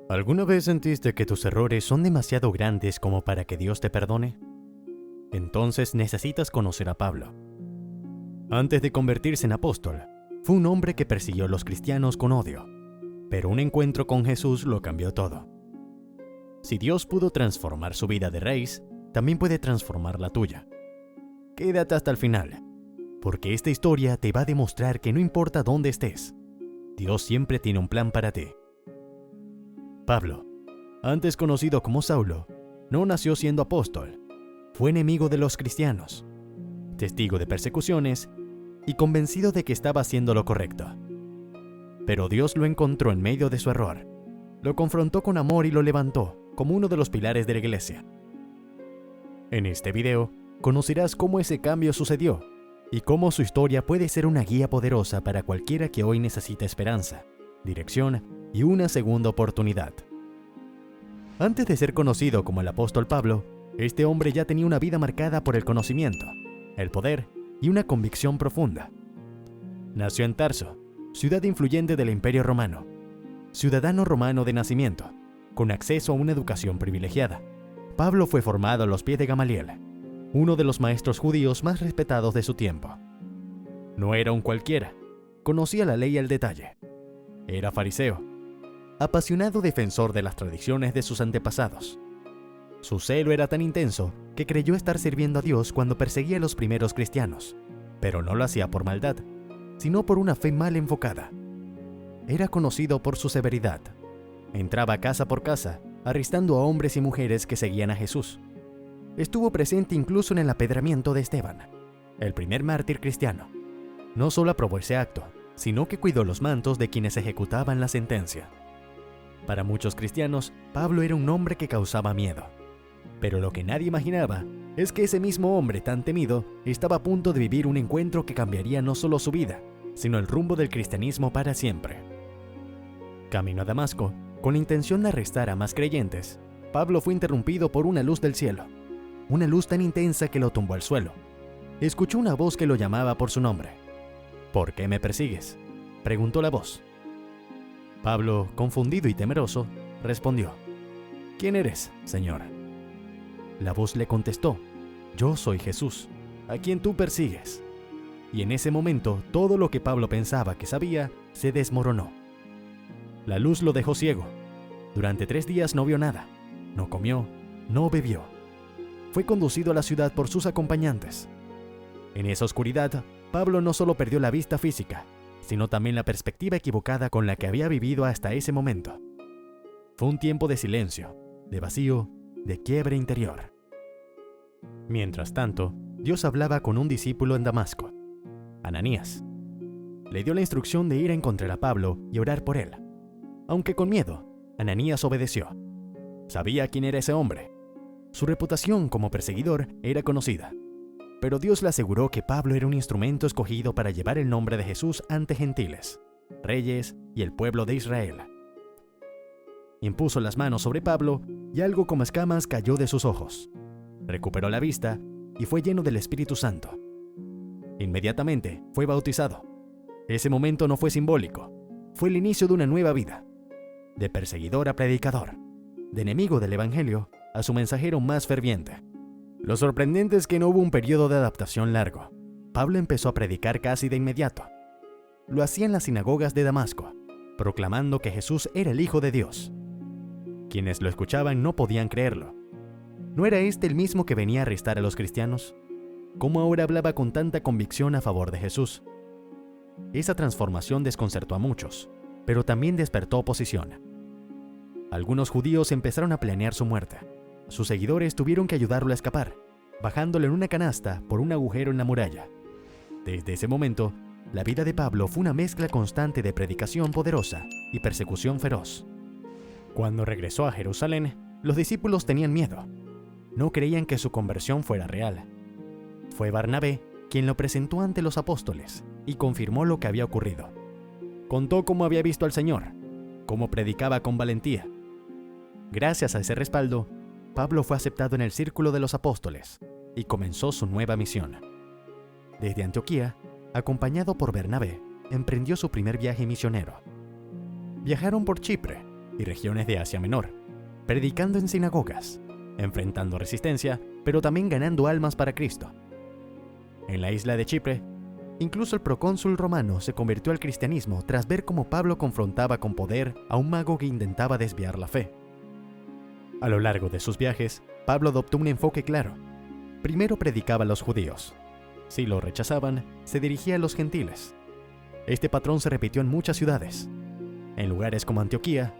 ¿Alguna vez sentiste que tus errores son demasiado grandes como para que Dios te perdone? Entonces necesitas conocer a Pablo. Antes de convertirse en apóstol, fue un hombre que persiguió a los cristianos con odio, pero un encuentro con Jesús lo cambió todo. Si Dios pudo transformar su vida de raíz, también puede transformar la tuya. Quédate hasta el final, porque esta historia te va a demostrar que no importa dónde estés, Dios siempre tiene un plan para ti. Pablo, antes conocido como Saulo, no nació siendo apóstol. Fue enemigo de los cristianos, testigo de persecuciones y convencido de que estaba haciendo lo correcto. Pero Dios lo encontró en medio de su error, lo confrontó con amor y lo levantó como uno de los pilares de la iglesia. En este video, conocerás cómo ese cambio sucedió y cómo su historia puede ser una guía poderosa para cualquiera que hoy necesita esperanza, dirección y una segunda oportunidad. Antes de ser conocido como el apóstol Pablo, este hombre ya tenía una vida marcada por el conocimiento, el poder y una convicción profunda. Nació en Tarso, ciudad influyente del Imperio Romano, ciudadano romano de nacimiento, con acceso a una educación privilegiada. Pablo fue formado a los pies de Gamaliel, uno de los maestros judíos más respetados de su tiempo. No era un cualquiera, conocía la ley al detalle. Era fariseo, apasionado defensor de las tradiciones de sus antepasados. Su celo era tan intenso que creyó estar sirviendo a Dios cuando perseguía a los primeros cristianos, pero no lo hacía por maldad, sino por una fe mal enfocada. Era conocido por su severidad. Entraba casa por casa, arrestando a hombres y mujeres que seguían a Jesús. Estuvo presente incluso en el apedramiento de Esteban, el primer mártir cristiano. No solo aprobó ese acto, sino que cuidó los mantos de quienes ejecutaban la sentencia. Para muchos cristianos, Pablo era un hombre que causaba miedo. Pero lo que nadie imaginaba es que ese mismo hombre tan temido estaba a punto de vivir un encuentro que cambiaría no solo su vida, sino el rumbo del cristianismo para siempre. Camino a Damasco, con la intención de arrestar a más creyentes, Pablo fue interrumpido por una luz del cielo, una luz tan intensa que lo tumbó al suelo. Escuchó una voz que lo llamaba por su nombre. ¿Por qué me persigues?, preguntó la voz. Pablo, confundido y temeroso, respondió: ¿Quién eres, Señor? La voz le contestó: Yo soy Jesús, a quien tú persigues. Y en ese momento, todo lo que Pablo pensaba que sabía se desmoronó. La luz lo dejó ciego. Durante 3 días no vio nada, no comió, no bebió. Fue conducido a la ciudad por sus acompañantes. En esa oscuridad, Pablo no solo perdió la vista física, sino también la perspectiva equivocada con la que había vivido hasta ese momento. Fue un tiempo de silencio, de vacío, de quiebre interior. Mientras tanto, Dios hablaba con un discípulo en Damasco, Ananías. Le dio la instrucción de ir a encontrar a Pablo y orar por él. Aunque con miedo, Ananías obedeció. Sabía quién era ese hombre. Su reputación como perseguidor era conocida. Pero Dios le aseguró que Pablo era un instrumento escogido para llevar el nombre de Jesús ante gentiles, reyes y el pueblo de Israel. Impuso las manos sobre Pablo y algo como escamas cayó de sus ojos. Recuperó la vista y fue lleno del Espíritu Santo. Inmediatamente fue bautizado. Ese momento no fue simbólico, fue el inicio de una nueva vida. De perseguidor a predicador, de enemigo del Evangelio a su mensajero más ferviente. Lo sorprendente es que no hubo un periodo de adaptación largo. Pablo empezó a predicar casi de inmediato. Lo hacía en las sinagogas de Damasco, proclamando que Jesús era el Hijo de Dios. Quienes lo escuchaban no podían creerlo. ¿No era este el mismo que venía a arrestar a los cristianos? ¿Cómo ahora hablaba con tanta convicción a favor de Jesús? Esa transformación desconcertó a muchos, pero también despertó oposición. Algunos judíos empezaron a planear su muerte. Sus seguidores tuvieron que ayudarlo a escapar, bajándolo en una canasta por un agujero en la muralla. Desde ese momento, la vida de Pablo fue una mezcla constante de predicación poderosa y persecución feroz. Cuando regresó a Jerusalén, los discípulos tenían miedo. No creían que su conversión fuera real. Fue Barnabé quien lo presentó ante los apóstoles y confirmó lo que había ocurrido. Contó cómo había visto al Señor, cómo predicaba con valentía. Gracias a ese respaldo, Pablo fue aceptado en el círculo de los apóstoles y comenzó su nueva misión. Desde Antioquía, acompañado por Bernabé, emprendió su primer viaje misionero. Viajaron por Chipre, y regiones de Asia Menor, predicando en sinagogas, enfrentando resistencia, pero también ganando almas para Cristo. En la isla de Chipre, incluso el procónsul romano se convirtió al cristianismo tras ver cómo Pablo confrontaba con poder a un mago que intentaba desviar la fe. A lo largo de sus viajes, Pablo adoptó un enfoque claro. Primero predicaba a los judíos. Si lo rechazaban, se dirigía a los gentiles. Este patrón se repitió en muchas ciudades. En lugares como Antioquía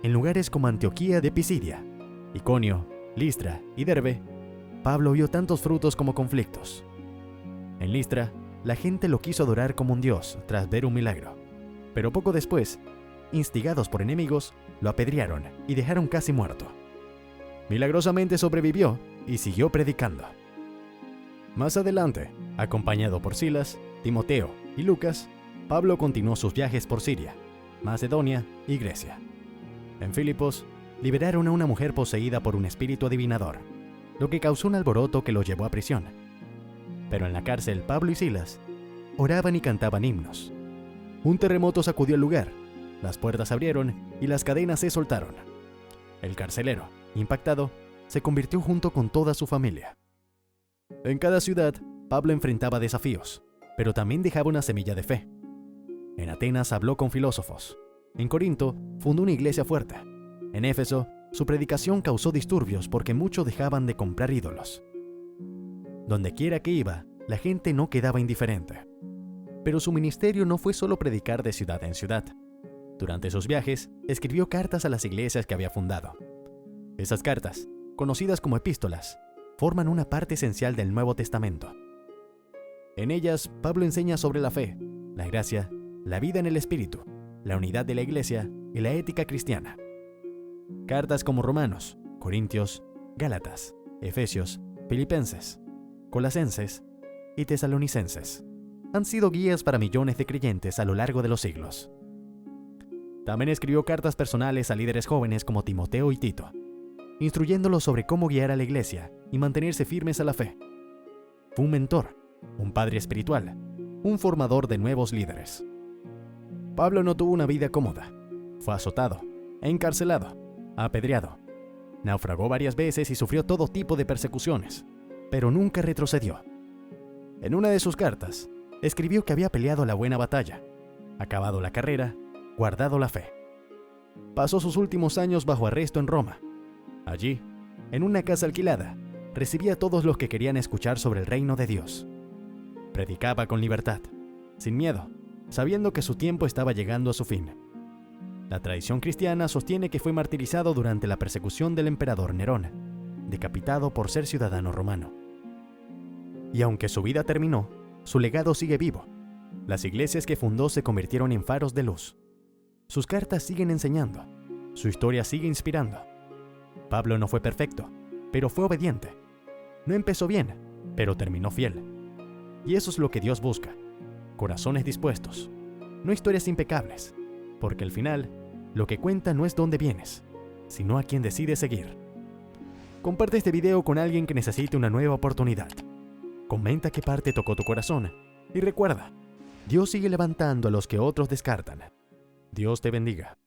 de Pisidia, Iconio, Listra y Derbe, Pablo vio tantos frutos como conflictos. En Listra, la gente lo quiso adorar como un dios tras ver un milagro. Pero poco después, instigados por enemigos, lo apedrearon y dejaron casi muerto. Milagrosamente sobrevivió y siguió predicando. Más adelante, acompañado por Silas, Timoteo y Lucas, Pablo continuó sus viajes por Siria, Macedonia y Grecia. En Filipos, liberaron a una mujer poseída por un espíritu adivinador, lo que causó un alboroto que lo llevó a prisión. Pero en la cárcel, Pablo y Silas oraban y cantaban himnos. Un terremoto sacudió el lugar, las puertas se abrieron y las cadenas se soltaron. El carcelero, impactado, se convirtió junto con toda su familia. En cada ciudad, Pablo enfrentaba desafíos, pero también dejaba una semilla de fe. En Atenas habló con filósofos. En Corinto, fundó una iglesia fuerte. En Éfeso, su predicación causó disturbios porque muchos dejaban de comprar ídolos. Donde quiera que iba, la gente no quedaba indiferente. Pero su ministerio no fue solo predicar de ciudad en ciudad. Durante sus viajes, escribió cartas a las iglesias que había fundado. Esas cartas, conocidas como epístolas, forman una parte esencial del Nuevo Testamento. En ellas, Pablo enseña sobre la fe, la gracia, la vida en el Espíritu, la unidad de la Iglesia y la ética cristiana. Cartas como Romanos, Corintios, Gálatas, Efesios, Filipenses, Colosenses y Tesalonicenses han sido guías para millones de creyentes a lo largo de los siglos. También escribió cartas personales a líderes jóvenes como Timoteo y Tito, instruyéndolos sobre cómo guiar a la Iglesia y mantenerse firmes a la fe. Fue un mentor, un padre espiritual, un formador de nuevos líderes. Pablo no tuvo una vida cómoda. Fue azotado, encarcelado, apedreado. Naufragó varias veces y sufrió todo tipo de persecuciones, pero nunca retrocedió. En una de sus cartas, escribió que había peleado la buena batalla, acabado la carrera, guardado la fe. Pasó sus últimos años bajo arresto en Roma. Allí, en una casa alquilada, recibía a todos los que querían escuchar sobre el reino de Dios. Predicaba con libertad, sin miedo, sabiendo que su tiempo estaba llegando a su fin. La tradición cristiana sostiene que fue martirizado durante la persecución del emperador Nerón, decapitado por ser ciudadano romano. Y aunque su vida terminó, su legado sigue vivo. Las iglesias que fundó se convirtieron en faros de luz. Sus cartas siguen enseñando. Su historia sigue inspirando. Pablo no fue perfecto, pero fue obediente. No empezó bien, pero terminó fiel. Y eso es lo que Dios busca. Corazones dispuestos, no historias impecables, porque al final, lo que cuenta no es dónde vienes, sino a quien decides seguir. Comparte este video con alguien que necesite una nueva oportunidad. Comenta qué parte tocó tu corazón. Y recuerda, Dios sigue levantando a los que otros descartan. Dios te bendiga.